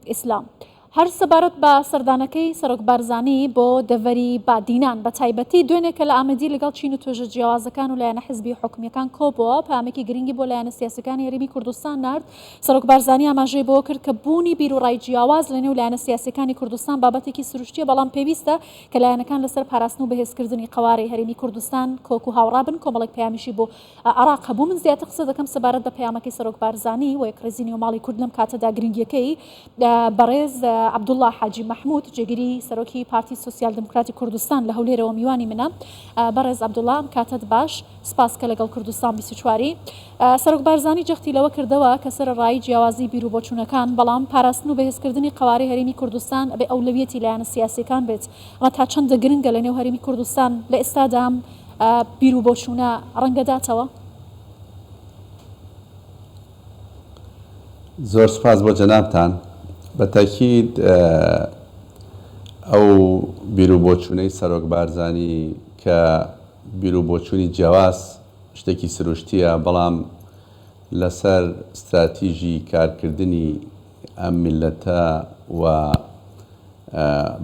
ئیسلام هەر سەبارەت بە سەردانەکەی سەرۆک بارزانی بۆ دەڤەری بادینان بە تایبەتی دوێنێکە لە ئامەدی لەگەڵ چین و توێژە جیاوازەکان و لایەنە حیزبی حکومیەکان کۆبووە پامێکی گرنگی بۆ لایەنە سیاسەکانی هەرێمی کوردستان نرد. سەرۆک بارزانی ئاماژەی بۆ کرد کە بوونی بیرروڕای جیاواز لە نێو لایەنە سیاسەکانی کوردستان بابەتێکی سروشتیە، بەڵام پێویستە کە لایەنەکان لەسەر پاراستن و بەهێزکردنی قەوارەی هەرێمی کوردستان کۆک و هاوڕابن. کۆمەڵێک پەیامیشی بۆ عراق هەبوو. من زیاتر قسە دەکەم سەبارەت بە پەیامەکەی سەرۆک بارزانی و یەکڕێزی نێوماڵی کورد لەم کاتەدا گرنگیەکەی بەڕێز عەبدوڵڵا حاجی محمود جێگیری سەرۆکی پارتی سۆسیال دموکراتی کوردستان لە هەولێرەوە میوانی منە. بەڕێز عەبدوڵڵا کاتت باش، سپاس کە لەگەڵ کوردستان 24. سەرۆک بارزانی جەختی لەوە کردەوە کە سەرەڕایی جیاوازی بیر و بۆچوونەکان بەڵام پاراستن و بەهێزکردنی قەوارەی هەرێمی کوردستان بێ ئەولەویەتی لایەنە سیاسیەکان بێت. ئەمە تا چەندە گرنگە لە نێو هەرێمی کوردستان لە ئێستادا بیر و بۆچوونە ڕەنگەداتەوە؟ زۆر سپاس بۆ جەنابتان. بە تاکید ئەو بیر و بۆچوونەی سەرۆک بارزانی کە بیر و بۆچوونی جیاواز شتێکی سروشتیە، بەڵام لەسەر استراتیژی کارکردنی ئەم میلەتە و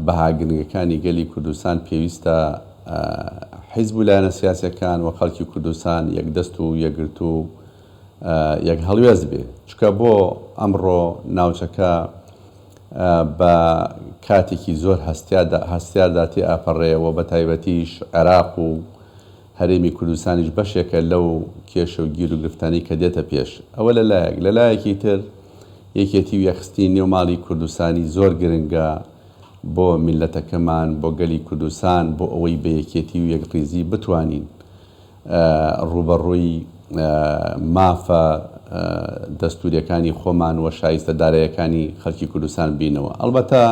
بەهاگرنگەکانی گەلی کوردستان پێویستە حیزب و لایەنە سیاسیەکان و خەڵکی کوردستان یەکدەست و یەکگرت و یەک هەڵوێز بێ، چکە بۆ ئەمڕۆ ناوچەکە بە کاتێکی زۆر هەستیاردا تێ ئاپەڕێەوە، بە تایبەتیش عێراق و هەرێمی کوردستانیش بەشێکە لەو کێشە و گیر و گرفتانی کە دێتە پێش. ئەوە لە لایەکی تر یەکێتی و یەخستی نێوماڵی کوردستانی زۆر گرنگە بۆ میلەتەکەمان، بۆ گەلی کوردستان، بۆ ئەوەی بە یەکێتی و یەکڕێزی بتوانین ڕوبەڕووی مافە دەستوریەکانی خۆمان و شایستە داراییەکانی خەڵکی کوردستان بینەوە. ئەڵبەتە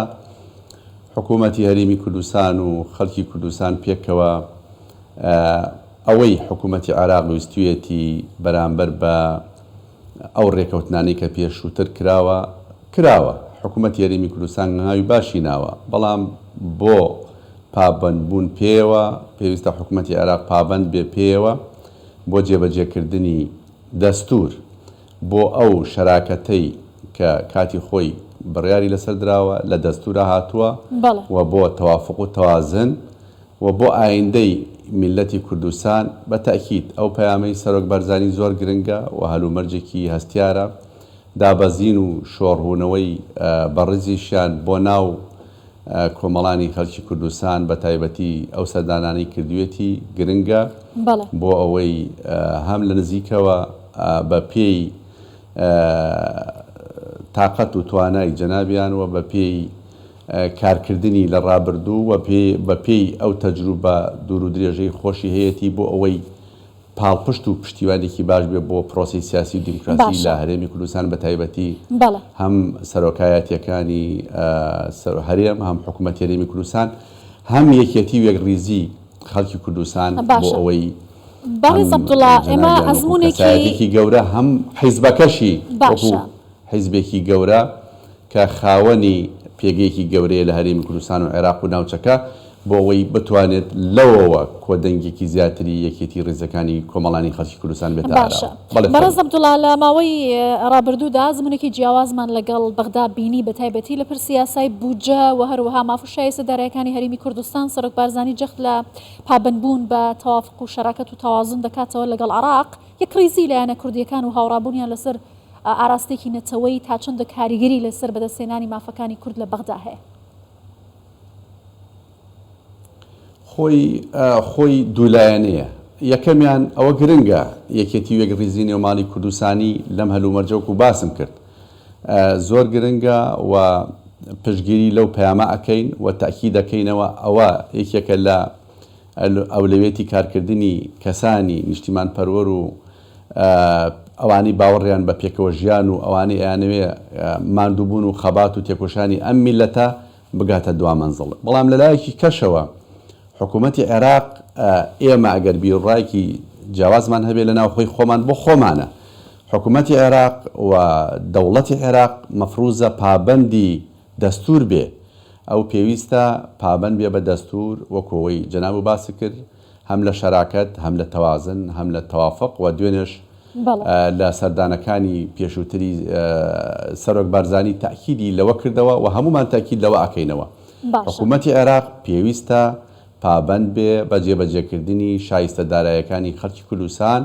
حکوومەتی هەرێمی کوردستان و خەڵکی کوردستان پێکەوە ئەوەی حکوومەتی عێراق ویستویەتی بەرامبەر بە ئەو ڕێکەوتنانەی کە پێشووتر کراوە. حکوومەتی هەرێمی کوردستان هاوی باشی ناوە، بەڵام بۆ پابەندبوون پێوە پێویستە حکوومەتی عێراق پابەند بێ پێوە بۆ جێبەجێکردنی دەستور، بۆ ئەو شەراکەتەی کە کاتی خۆی بڕیاری لەسەر دراوە لە دەستورە هاتووە و بۆ تەوافق و تەوازن و بۆ ئایندەی میلەتی کوردستان. بە تەکید ئەو پەیامەی سەرۆک بارزانی زۆر گرنگە و هەلومەرجێکی هەستیارە، دابەزین و شۆڕهونەوەی بەڕێزیشیان بۆ ناو کۆمەڵانی خەڵکی کوردستان بە تایبەتی ئەو سەردانانەی کردوێتی گرنگە بۆ ئەوەی هەم لە نزیکەوە بە پێی تااقەت و توانای جەنابیان و بە پێی کارکردنی لە ڕابردوو و بە پێی ئەو تەجروبە دوور و درێژەی خۆشی هەیەی بۆ ئەوەی پاڵپشت و پشتیوانێکی باش بێ بۆ پرۆسی سیاسی و دیموکراسی لە هەرێمی کوردستان بە تایبەتی هەم سەرۆکایەتیەکانی هەرێم، هەم حکوومەتی هەرێمی کوردستان، هەم یەکێتی و یەکڕێزی خەڵکی کوردستان بۆ ئەوەی بەڕێز عەبدوڵڵا ئێمە ئەزمونێکی گەورە هەم حیزبەکەشی حیزبێکی گەورە کە خاوەنی پێگەیەکی گەورەیە لە هەرێمی کوردستان و عێراق و ناوچەکە بۆ ئەوەی بتوانێت لەوەوە کۆدەنگێکی زیاتری یەکێتی ڕێزەکانی کۆمەڵانی خەڵکی کوردستان بێتە باشە. بەڕێز عەبدوڵڵا لە ماوەی ڕابردوودا زمانێکی جیاوازمان لەگەڵ بەغدا بینی بە تایبەتی لە پرسی یاسای بودجە و هەروەها مافە شایستە داراییەکانی هەرێمی کوردستان. سەرۆک بارزانی جەخت لە پابەندبوون بە تەوافق و شەراکەت و تەوازن دەکاتەوە لەگەڵ عێراق، یەکڕێزی لایەنە کوردیەکان و هاوڕابوونیان لەسەر ئاراستێکی نەتەوەی تا چەندە کاریگەری لەسەر بەدەستهێنانی مافەکانی کورد لە بەغدا هەیە؟ خۆی دوولایەنەیە. یەکەمیان ئەوە گرنگە یەکێتی و یەکڕێزی نێوماڵی کوردستانی لەم هەلومەرجەوەکو باسم کرد، زۆر گرنگە و پشتگیری لەو پەیامە ئەەکەین و تاکی دەکەینەوە ئەوە یەکێکە لە ئەولەوێتی کارکردنی کەسانی نیشتیمان پەروەر و ئەوانی باوەڕیان بە پێکەوە ژیان و ئەوانەی ئەیانەوێ ماندووبوون و خەبات و تێکۆشانی ئەم میلەتە بگاتە دوامەنزڵ. بەڵام لەلایەکی کەشەوە حکوومەتی عێراق ئێمە ئەگەر بیرڕایەکی جیاوازمان هەبێ لە ناو خۆی خۆمان بۆ خۆمانە، حکوومەتی عێراق و دەوڵەتی عێراق مەفروزە پابەندی دەستور بێ، ئەو پێویستە پابەند بێ بە دەستور وەکەوەی جەناب و باسی کرد، هەم لە شەراکەت، هەم لە تەوازن، هەم لە تەوافق و دوێنێش لە سەردانەکانی پێشووتری سەرۆک بارزانی تاکیدی لەوە کردەوە و هەمومان تاکید لەوە ئەکەینەوە حکوومەتی عێراق پێویستە پابەند بێ بە جێبەجێکردنی شایستە داراییەکانی خەڵکی کوردستان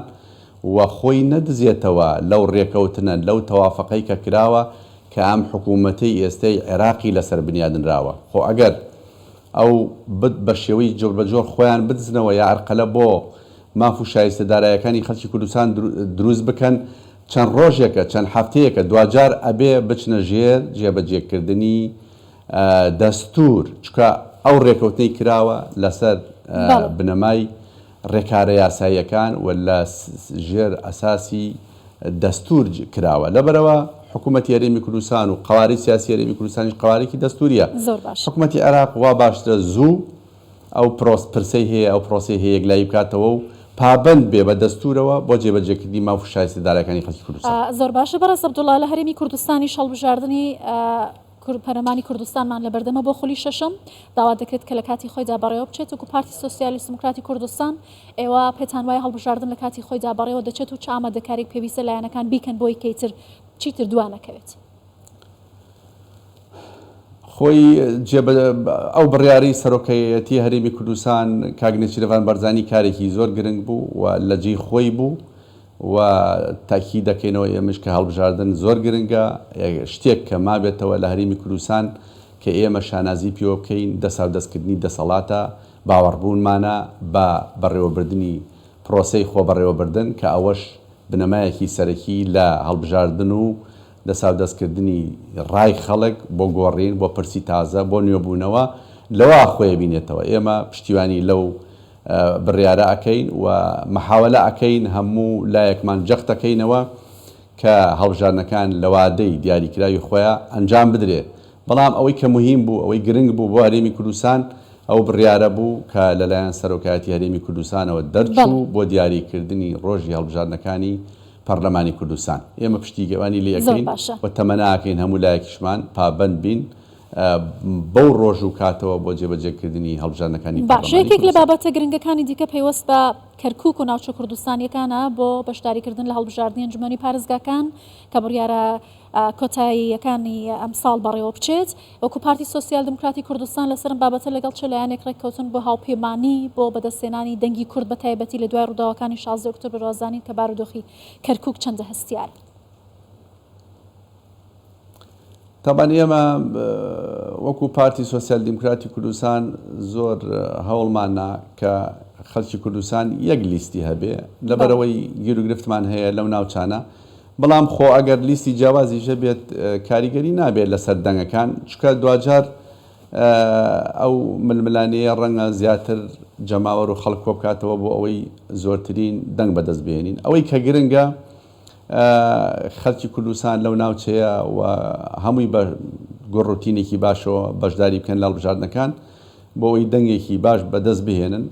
و خۆی نەدزێتەوە لەو ڕێکەوتنە لەو تەوافەقەی کە کراوە کە ئەم حکوومەتەی ئێستای عێراقی لەسەر بنیادنراوە خۆ ئەگەر ئەو بە شێوەی جۆربەجۆر خۆیان بدزنەوە یا ئەرقەلە بۆ ماف و شایستە داراییەکانی خەڵکی کوردستان دروست بکەن چەند ڕۆژێکە چەند هەفتەیەکە دوجار ئەبێ بچنە ژێر جێبەجێکردنی دەستور چکە ئەو ڕێکەوتنەی کراوە لەسەر بنەمای ڕێکارە یاساییەکان و لە ژێر ئەساسی دەستور کراوە لەبەرەوە حکوومەتی هەرێمی کوردستان و قواری سیاسی هەرێمی کوردستانیش قوارێکی دەستوریە حکوومەتی عێراق وا باشترە زوو ئەو پرسەی هەیە ئەو پرۆسی هەیە یەکلایی بکاتەوە و پابند بێ بە دەستورەوە بۆ جێبەجێکردنی ماف و شایستە داراییەکانی خەڵکی کوردستان زۆر باشە بەڕێز عەبدوڵڵا لە هەرێمی کوردستانی هەڵبژاردننی پەرلەمانی کوردستانمان لە بەردەمە بۆ خولی شەشەم داوا دەکرێت کە لە کاتی خۆیدا بەڕێوە بچێت وکو پارتی سۆسیالیست دموکراتی کوردستان ئێوە پێتان وایە هەڵبژاردن لە کاتی خۆیدا بەڕێوە دەچێت و چ ئامادەکاریێک پێویستە لایەنەکان بیکەن بۆی کەیتر چیتر دوانەکەوێت خۆی ئەو بڕیاری سەرۆکایەتی هەرێمی کوردستان کاگنێکی لەوان بەرزانی کارێکی زۆر گرنگ بوو و لە جێی خۆی بوو و تاکی دەکەینەوە ئێمەش کە هەڵبژاردن زۆر گرنگە شتێک کە مابێتەوە لە هەرێمی کوردستان کە ئێمە شانازی پێوە بکەین دەسا و دەستکردنی دەسەڵاتە باوەڕبوونمانە بە بەڕێوەبردننی پرۆسەی خۆ بەڕێوەبردن کە ئەوەش بنەمایەکی سەرەکی لە هەڵبژاردن و دەسا و دەستکردنی ڕای خەڵک بۆ گۆڕین بۆ پرسی تازە بۆ نوێبوونەوە لەوە خۆی بینێتەوە ئێمە پشتیوانی لەو بڕیارە ئەکەین و مەحاولە ئەکەین هەموو لایەکمان جەختەکەینەوە کە هەڵبژاردنەکان لە وادەی دیاریکراوی خۆیان ئەنجام بدرێ بەڵام ئەوەی کە مهم بوو ئەوەی گرنگ بوو بۆ هەرێمی کوردستان ئەو بڕیارە بوو کە لەلایەن سەرۆکایەتی هەرێمی کوردستانەوە دەرچوو بۆ دیاریکردنی ڕۆژی هەڵبژاردنەکانی پەرلەمانی کوردستان ئێمە پشتیگەوانی لێ یەکەین و تەمەناکەین هەموو لایەکیشمان پابەند بین بەو ڕۆژ و کاتەوە بۆ جێبەجێکردنی هەڵبژاردنەکانی باش یەکێک لە بابەتە گرنگەکانی دیکە پەیوەست بە کەرکووک و ناوچە کوردستانیەکانە بۆ بەشداریکردن لە هەڵبژاردننی ئەنجومەنی پارێزگاکان کە بڕیارە کۆتاییەکانی ئەم ساڵ بەڕێوە بچێت وەکو پارتی سۆسیال دموکراتی کوردستان لەسەر بابەتە لەگەڵ چ لایەنێک ڕێککەوتن بۆ هاوپەیمانی بۆ بەدەستێنانی دەنگی کورد بە تایبەتی لە دوای ڕووداوەکانی 16 ئۆکتۆبر ڕۆژانین کە بارودۆخی کەرکووک چەندە هەستیار تابان ئێمە وەکو پارتی سۆسیال دیموکراتی کوردستان زۆر هەوڵمانە کە خەڵکی کوردستان یەک لیستی هەبێ لەبەرەوەی گیر و گرفتمان هەیە لەو ناوچانە بەڵام خۆ ئەگەر لیستی جیاوازیشە بێت کاریگەری نابێت لەسەر دەنگەکان چکە دوجار ئەو ململانەیە ڕەنگە زیاتر جەماوەر و خەڵک کۆ بکاتەوە بۆ ئەوەی زۆرترین دەنگ بەدەست بێنین ئەوەی کە گرنگە خەڵکی کوردستان لەو ناوچەیە و هەمووی بە گۆڕوتینێکی باشەوە بەشداری بکەن لە هەڵبژاردنەکان بۆ ئەوەی دەنگێکی باش بەدەست بهێنن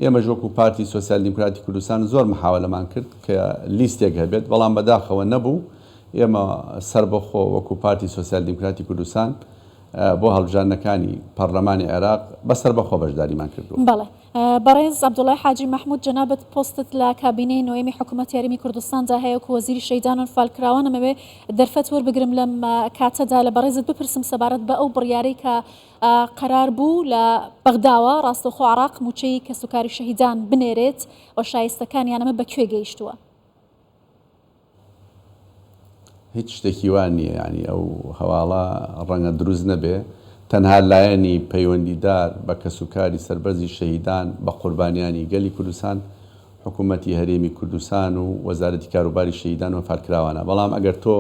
ئێمە ژۆک و پارتی سۆسیال دیموکراتی کوردستان زۆر محاولەمان کرد کە لیستێک هەبێت بەڵام بەداخەوە نەبوو ئێمە سەربەخۆ وەکو پارتی سۆسیال دیموکراتی کوردستان بۆ هەڵبژاردنەکانی پەرلەمانی عێراق بەسەربەخۆ بەشداریمان کردووە. بەڵێ بەڕێز عەبدوڵڵای حاجی مەحموود جەنابەت پۆستت لە کابینەی نوێمی حکوومەتی هەرێمی کوردستاندا هەیە وەکو وەزیری شەیدان و فالکراوە نەمەوێ دەرفەت وەربگرم لەم کاتەدا لە بەڕێزت بپرسم سەبارەت بە ئەو بڕیارەی کە قەرار بوو لە بەغداوە ڕاستەوخۆ عێراق موچەی کە سوکاری شەهیدان بنێرێت و شایستەکانیان ئەمە بەکوێ گەیشتووە؟ هیچ شتێکی وان نییە ینی ئەو هەواڵە ڕەنگە دروست نەبێ تەنها لایەنی پەیوەندیدار بە کەسوکاری سەربەرزی شەهیدان بە قوربانیانی گەلی کوردستان حکوومەتی هەرێمی کوردستان و وەزارەتی کاروباری شەهیدان و فالکراوانە بەڵام ئەگەر تۆ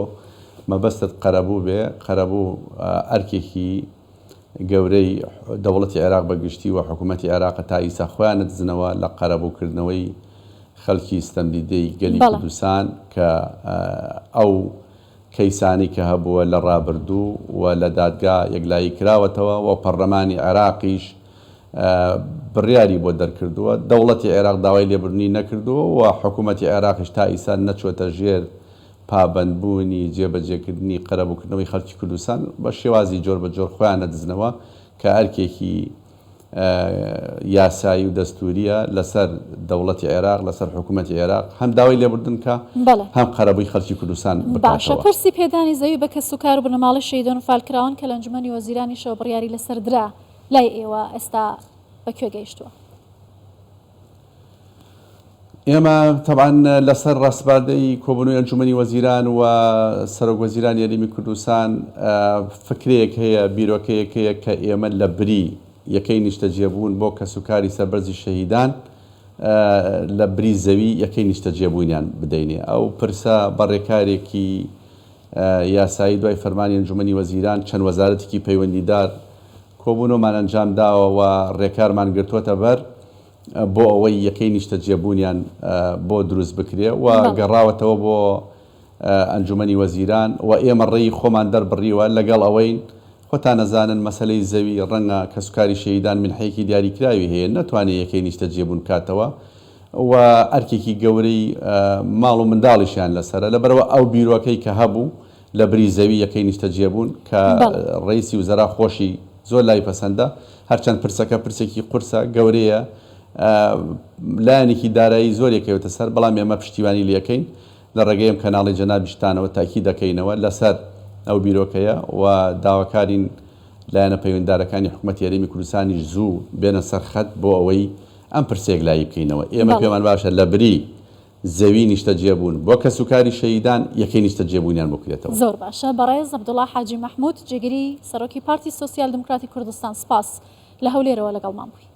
مەبەستت قەرەبوو بێ قەرەبوو ئەرکێکی گەورەی دەوڵەتی عێراق بەگشتی و حکوومەتی عێراق تا ئیسا خۆیان دزنەوە لە قەرەبووکردنەوەی خەڵکی ستەمدیدەی گەلی کوردستان کە ئەو کەیسانی کە هەبووە لە ڕابردوو و لە دادگا یەکلایی کراوەتەوە و پەرلەمانی عێراقیش بڕیاری بۆ دەرکردووە دەوڵەتی عێراق داوای لێبوردنی نەکردووە و حکوومەتی عێراقیش تا ئیسا نەچۆتە ژێر پابەندبوونی جێبەجێکردنی قەرەبووکردنەوەی خەڵکی کوردستان بە شێوازی جۆر بە جۆر خۆیان نەدزنەوە کە ئەرکێکی یاسایی و دەستوریە لەسەر دەوڵەتی عێراق لەسەر حکوومەتی عێراق هەم داوای لێبوردن کە هەم قەرەبووی خەڵکی کوردستان باشە. پرسی پێدانی زەوی بە کەس و کار و بنەماڵی شەیدان و فالکراون کە لە ئەنجومەنی وەزیرانی شەوە بڕیاری لەسەر درا لای ئێوە ئێستا بەکوێ گەیشتووە؟ ئێمە طبعاً لەسەر ڕاستباردەی کۆبوونەوەی ئەنجومەنی وەزیران و سەرۆک وەزیرانی یاریمی کوردستان فکرەیەک هەیە بیرۆکەیەک هەیە کە ئێمە لە بری یەکەی نیشتەجێبوون بۆ کەسوکاری سەربەرزی شەهیدان لە بری زەوی یەکەی نیشتەجێبوونیان بدەینێ. ئەو پرسە بەڕێکارێکی یاسایی دوای فەرمانی ئەنجومەنی وەزیران چەند وەزارەتێکی پەیوەندیدار کۆبوونەوەمان ئەنجام داوە و ڕێکارمان گرتووەتە بەر بۆ ئەوەی یەکەی نیشتەجێبوونیان بۆ دروست بکرێ و گەڕاوەتەوە بۆ ئەنجومەنی وەزیران و ئێمە ڕێی خۆمان دەربڕیوە لەگەڵ ئەوەی خۆتان نەزانن مەسەلەی زەوی ڕەنگە کەسوکاری شەهیدان منحەیەکی دیاریکراوی هەیە نەتوانێت یەکەی نیشتەجێبوون کاتەوە و ئەرکێکی گەورەی ماڵ و منداڵیشیان لەسەرە لەبەرەوە ئەو بیرۆکەی کە هەبوو لە بری زەوی یەکەی نیشتەجێبوون کە ڕئیسی وزەرا خۆشی زۆر لای پەسەندە هەرچەند پرسەکە پرسێکی قورسە گەورەیە لایەنێکی دارایی زۆرێکەوێتە سەر بەڵام ئێمە پشتیوانی لەکەین لە ڕێگەیم کەناڵی جەنابیشتانەوە تاکی دەکەینەوە لەسەر ئەو بیرۆکەیە و داواکارین لایەنە پەیوەنددارەکانی حکوومەتی یاریمی کوردستانیش زوو بێنە سەرخەت بۆ ئەوەی ئەم پرسێک لای بکەینەوە. ئێمە پێمان باشە لە بری زەوی نیشتەجێبوون بۆ کەسوکاری شەهیدان یەکەی نیشتەجێبوونیان بکرێتەوە. زۆر باشە. بەڕێز عەبدوڵڵا حاجی مەحموود جێگیری سەرۆکی پارتی سۆسیال دموکراتی کوردستان، سپاس لە هەولێرەوە لەگەڵمان بووی.